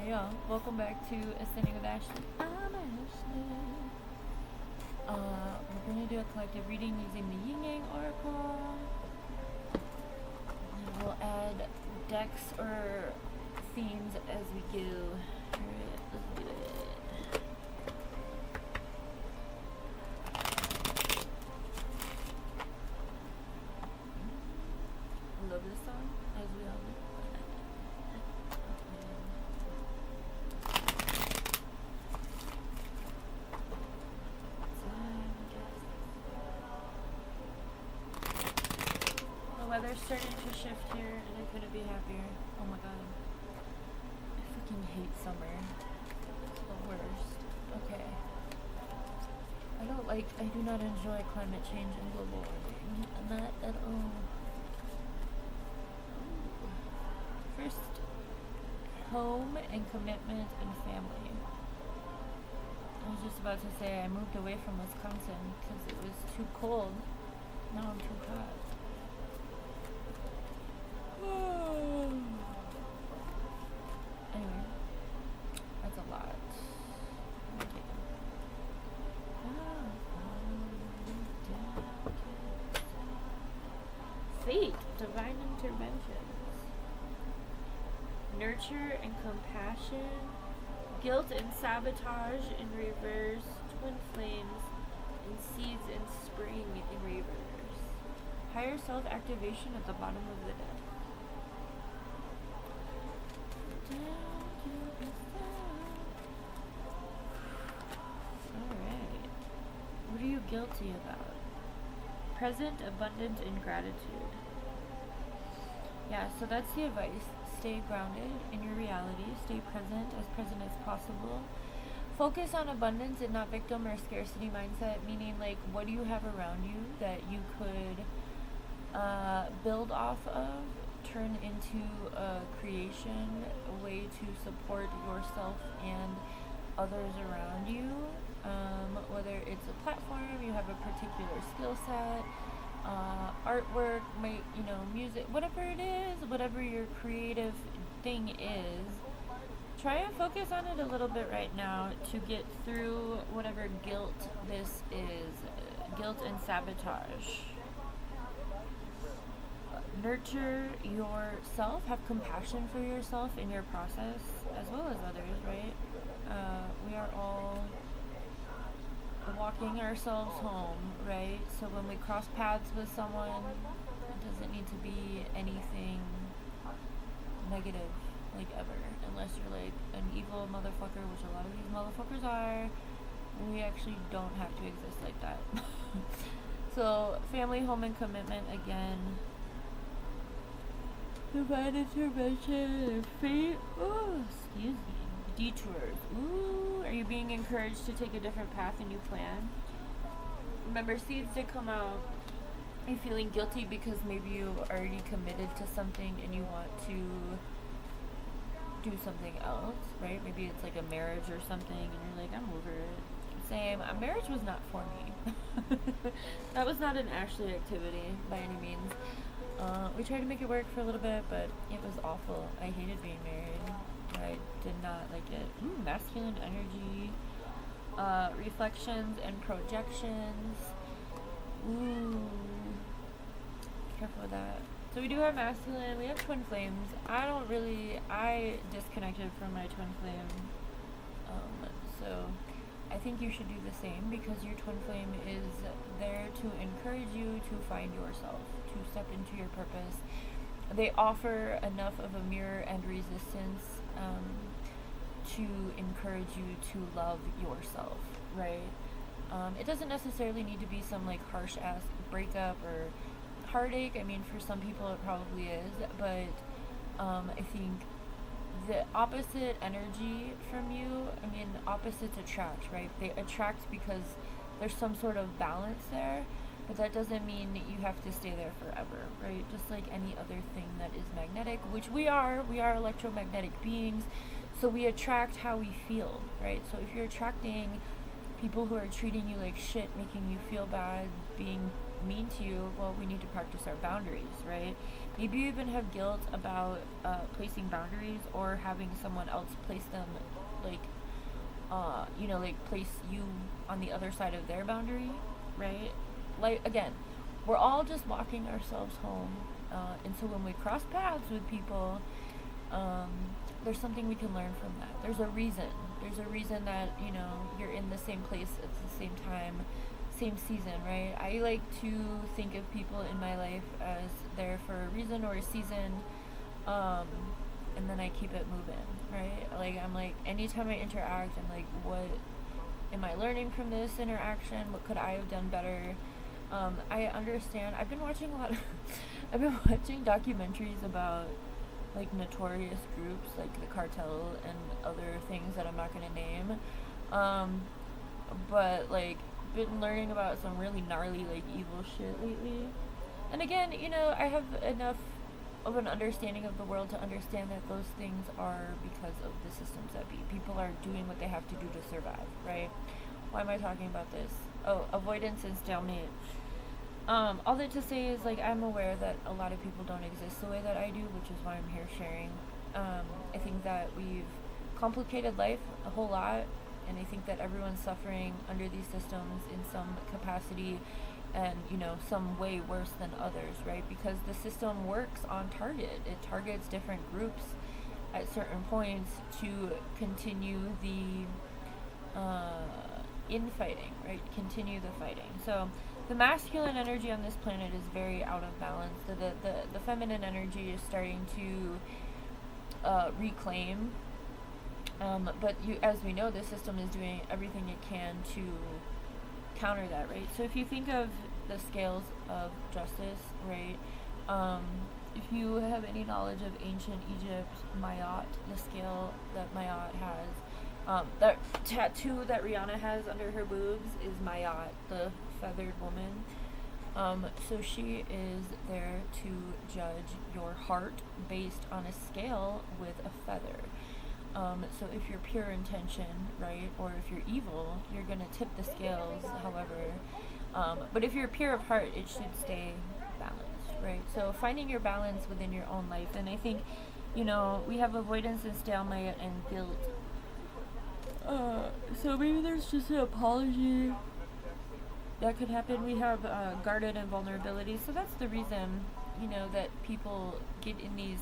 Hey y'all, welcome back to Ascending with Ashley. I'm Ashley. We're going to do a collective reading using the Yin Yang Oracle. And we'll add decks or themes as we go. Alright, let's do it. I love this song, as we all do. The weather's starting to shift here, and I couldn't be happier. Oh my god. I fucking hate summer. It's the worst. Okay. I do not enjoy climate change and global warming. Not at all. First, home and commitment and family. I was just about to say I moved away from Wisconsin because it was too cold. Now I'm too hot. Anyway, that's a lot. Okay. Fate, divine interventions. Nurture and compassion. Guilt and sabotage in reverse. Twin flames and seeds and spring in reverse. Higher self-activation at the bottom of the deck. Alright. What are you guilty about? Present, abundant, and gratitude. Yeah, so that's the advice. Stay grounded in your reality. Stay present as possible. Focus on abundance and not victim or scarcity mindset, meaning like what do you have around you that you could build off of, turn into a creation, a way to support yourself and others around you. Whether it's a platform, you have a particular skill set, artwork, music, whatever it is, whatever your creative thing is, try and focus on it a little bit right now to get through whatever guilt this is, guilt and sabotage. Nurture yourself, have compassion for yourself in your process as well as others, right? We are all walking ourselves home, right? So when we cross paths with someone, it doesn't need to be anything negative, like ever, unless you're like an evil motherfucker, which a lot of these motherfuckers are. We actually don't have to exist like that. So family, home, and commitment again. Divine intervention, fate. Oh, excuse me. Detours. Ooh, are you being encouraged to take a different path than you plan? Remember, seeds did come out. Are you feeling guilty because maybe you already committed to something and you want to do something else, right? Maybe it's like a marriage or something and you're like, I'm over it. Same. A marriage was not for me. That was not an Ashley activity by any means. We tried to make it work for a little bit, but it was awful. I hated being married. I did not like it. Masculine energy, reflections and projections. Ooh, careful with that. So we do have masculine. We have twin flames. I disconnected from my twin flame. So I think you should do the same because your twin flame is there to encourage you to find yourself, to step into your purpose. They offer enough of a mirror and resistance to encourage you to love yourself, right? It doesn't necessarily need to be some like harsh ass breakup or heartache. I mean, for some people it probably is, but I think the opposite energy from you, opposites attract, right? They attract because there's some sort of balance there, but that doesn't mean you have to stay there forever, right? Just like any other thing that is magnetic, which we are electromagnetic beings, so we attract how we feel, right? So if you're attracting people who are treating you like shit, making you feel bad, being mean to you, well, we need to practice our boundaries, right? Maybe you even have guilt about placing boundaries or having someone else place them, like, like place you on the other side of their boundary, right? Like, again, we're all just walking ourselves home. And so when we cross paths with people, there's something we can learn from that. There's a reason. There's a reason that, you're in the same place at the same time, same season, right? I like to think of people in my life as there for a reason or a season, and then I keep it moving, right? Like, I'm like, anytime I interact, I'm like, what am I learning from this interaction? What could I have done better? I understand. I've been watching a lot of I've been watching documentaries about, like, notorious groups, like the cartel and other things that I'm not going to name. But, like, been learning about some really gnarly, like, evil shit lately. And again, I have enough of an understanding of the world to understand that those things are because of the systems that be. People are doing what they have to do to survive, right? Why am I talking about this? Oh, avoidance and stalemate. All that to say is, like, I'm aware that a lot of people don't exist the way that I do, which is why I'm here sharing. I think that we've complicated life a whole lot, and I think that everyone's suffering under these systems in some capacity, and, some way worse than others, right? Because the system works on target. It targets different groups at certain points to continue the infighting, right? Continue the fighting. So the masculine energy on this planet is very out of balance. The feminine energy is starting to reclaim. But as we know, the system is doing everything it can to counter that, right? So if you think of the scales of justice, right? If you have any knowledge of ancient Egypt, Mayat, the scale that Mayat has, that tattoo that Rihanna has under her boobs is Mayat, the feathered woman. So she is there to judge your heart based on a scale with a feather. So if you're pure intention, right, or if you're evil, you're going to tip the scales, however. But if you're pure of heart, it should stay balanced, right? So finding your balance within your own life. And I think, we have avoidance and stalemate and guilt. So maybe there's just an apology that could happen. We have guarded and vulnerability. So that's the reason, that people get in these,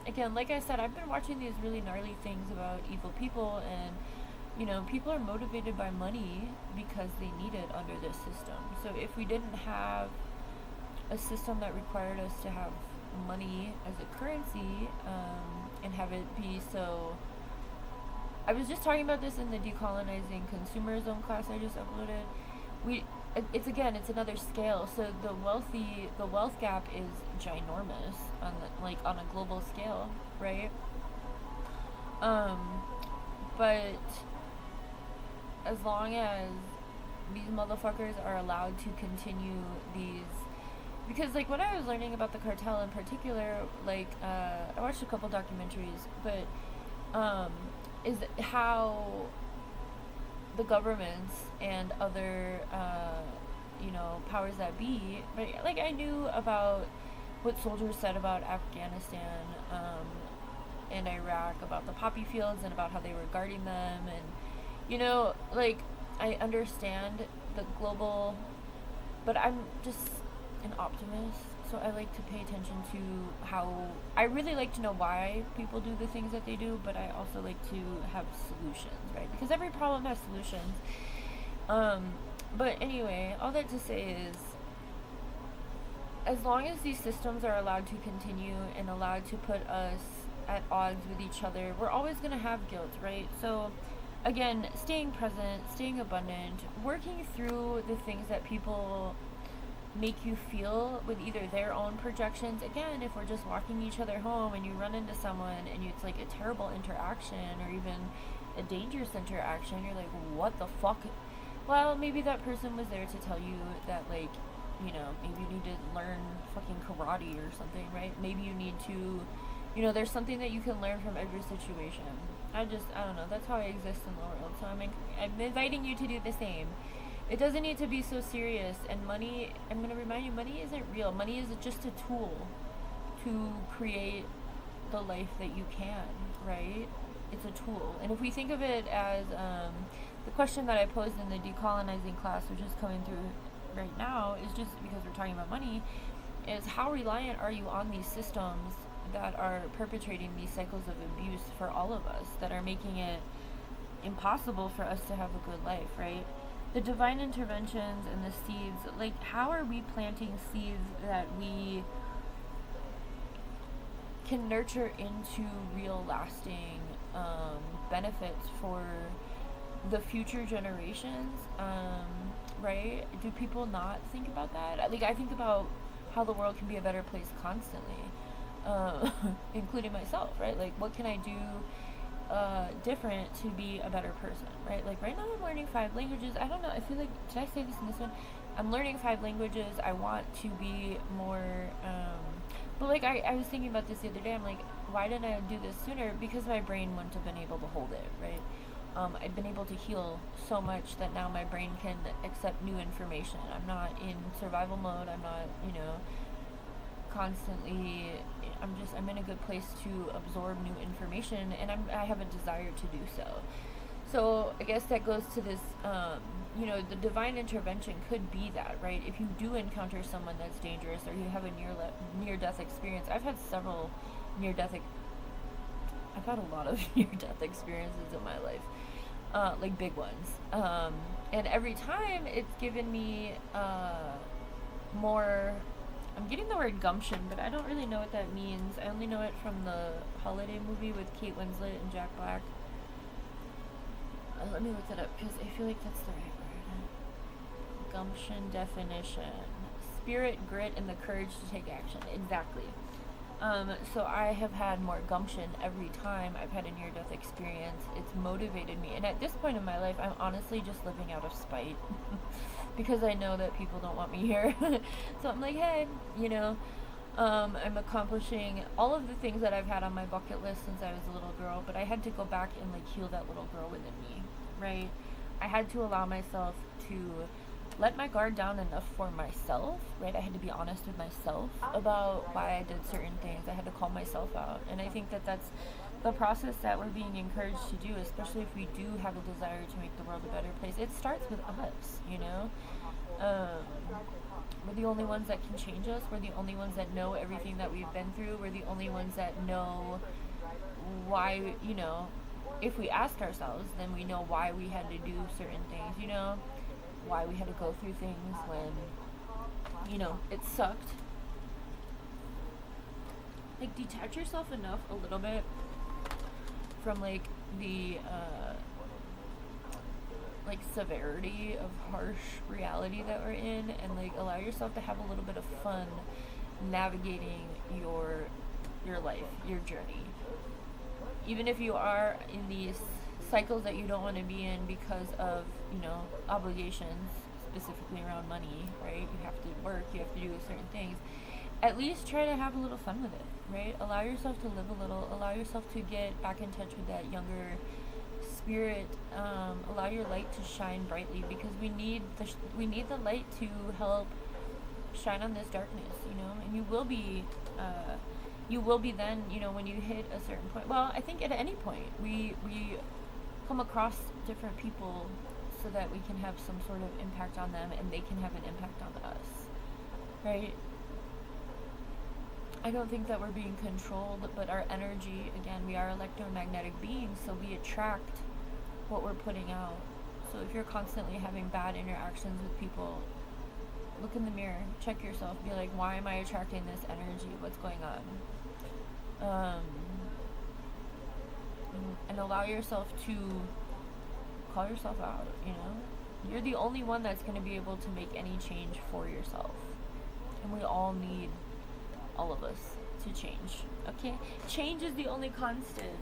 again, like I said, I've been watching these really gnarly things about evil people, and, people are motivated by money because they need it under this system. So if we didn't have a system that required us to have money as a currency, and have it be so... I was just talking about this in the decolonizing consumerism class I just uploaded. It's another scale. So the wealth gap is ginormous on a global scale, right? But as long as these motherfuckers are allowed to continue these, because, like, when I was learning about the cartel in particular, like, I watched a couple documentaries, but is how the governments and other, powers that be, but, like, I knew about what soldiers said about Afghanistan, and Iraq, about the poppy fields and about how they were guarding them, and, like, I understand the global, but I'm just an optimist, so I like to pay attention to how, I really like to know why people do the things that they do, but I also like to have solutions, right? Because every problem has solutions. But anyway, all that to say is, as long as these systems are allowed to continue and allowed to put us at odds with each other, we're always going to have guilt, right? So again, staying present, staying abundant, working through the things that people make you feel with either their own projections. Again, if we're just walking each other home and you run into someone and it's like a terrible interaction or even a dangerous interaction, you're like, what the fuck? Well, maybe that person was there to tell you that, like, maybe you need to learn fucking karate or something, right? Maybe you need to, there's something that you can learn from every situation. I don't know, that's how I exist in the world. So I'm inviting you to do the same. It doesn't need to be so serious. And money, I'm going to remind you, money isn't real. Money is just a tool to create the life that you can, right? It's a tool. And if we think of it as the question that I posed in the decolonizing class, which is coming through right now, is just because we're talking about money, is how reliant are you on these systems that are perpetrating these cycles of abuse for all of us, that are making it impossible for us to have a good life, right? The divine interventions and the seeds, like, how are we planting seeds that we can nurture into real lasting benefits for the future generations, right? Do people not think about that? Like, I think about how the world can be a better place constantly, including myself, right? Like, what can I do different to be a better person, right? Like, right now I'm learning 5 languages. I don't know, I feel like, did I say this in this one? I'm learning 5 languages. I want to be more, but like, I was thinking about this the other day. I'm like, why didn't I do this sooner? Because my brain wouldn't have been able to hold it, right? I've been able to heal so much that now my brain can accept new information. I'm not in survival mode. I'm not, constantly, I'm in a good place to absorb new information, and I have a desire to do so. So I guess that goes to this, the divine intervention could be that, right? If you do encounter someone that's dangerous, or you have a near-death experience. I've had several I've had a lot of near-death experiences in my life, like big ones. And every time it's given me more, I'm getting the word gumption, but I don't really know what that means. I only know it from the Holiday movie with Kate Winslet and Jack Black. Let me look that up, because I feel like that's the right word. Gumption definition. Spirit, grit, and the courage to take action. Exactly. So I have had more gumption every time I've had a near-death experience. It's motivated me. And at this point in my life, I'm honestly just living out of spite. Because I know that people don't want me here. So I'm like, hey, I'm accomplishing all of the things that I've had on my bucket list since I was a little girl. But I had to go back and, like, heal that little girl within me, right? I had to allow myself to let my guard down enough for myself, right? I had to be honest with myself about why I did certain things. I had to call myself out. And I think that that's the process that we're being encouraged to do, especially if we do have a desire to make the world a better place. It starts with us, We're the only ones that can change us. We're the only ones that know everything that we've been through. We're the only ones that know why, if we ask ourselves, then we know why we had to do certain things, why we had to go through things when, it sucked. Like, detach yourself enough a little bit from, like, the, severity of harsh reality that we're in, and, like, allow yourself to have a little bit of fun navigating your life, your journey. Even if you are in these cycles that you don't want to be in because of, obligations, specifically around money, right? You have to work, you have to do certain things. At least try to have a little fun with it, right? Allow yourself to live a little. Allow yourself to get back in touch with that younger spirit. Allow your light to shine brightly, because we need the light to help shine on this darkness, and you will be then, when you hit a certain point. Well, I think at any point we come across different people so that we can have some sort of impact on them, and they can have an impact on us, right? I don't think that we're being controlled, but our energy, again, we are electromagnetic beings, so we attract what we're putting out. So if you're constantly having bad interactions with people, look in the mirror, check yourself, be like, why am I attracting this energy? What's going on? And allow yourself to call yourself out, You're the only one that's going to be able to make any change for yourself. And we all need, all of us, to change, okay? Change is the only constant.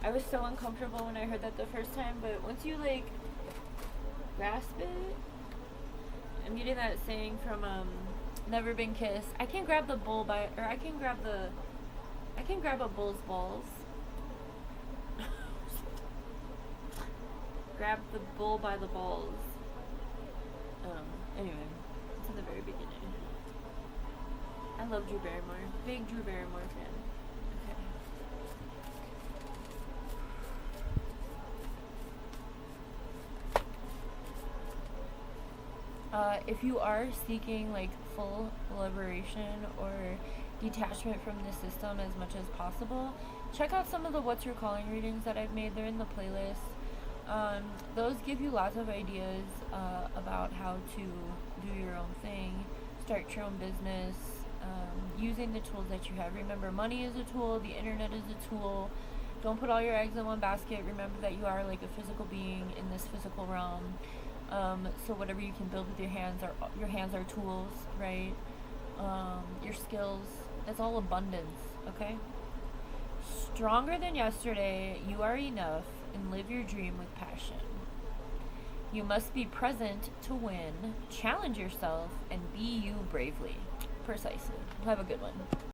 I was so uncomfortable when I heard that the first time, but once you, like, grasp it, I'm getting that saying from, Never Been Kissed. I can grab a bull's balls. Grab the bull by the balls. Anyway, it's in the very beginning. I love Drew Barrymore. Big Drew Barrymore fan. Okay. If you are seeking like full liberation or detachment from the system as much as possible, check out some of the What's Your Calling readings that I've made. They're in the playlist. Those give you lots of ideas about how to do your own thing, start your own business, using the tools that you have. Remember, money is a tool, the internet is a tool. Don't put all your eggs in one basket. Remember that you are like a physical being in this physical realm. So whatever you can build with your hands are tools, right? Your skills, that's all abundance, okay? Stronger than yesterday, you are enough, and live your dream with passion. You must be present to win, challenge yourself, and be you bravely. Precisely. Have a good one.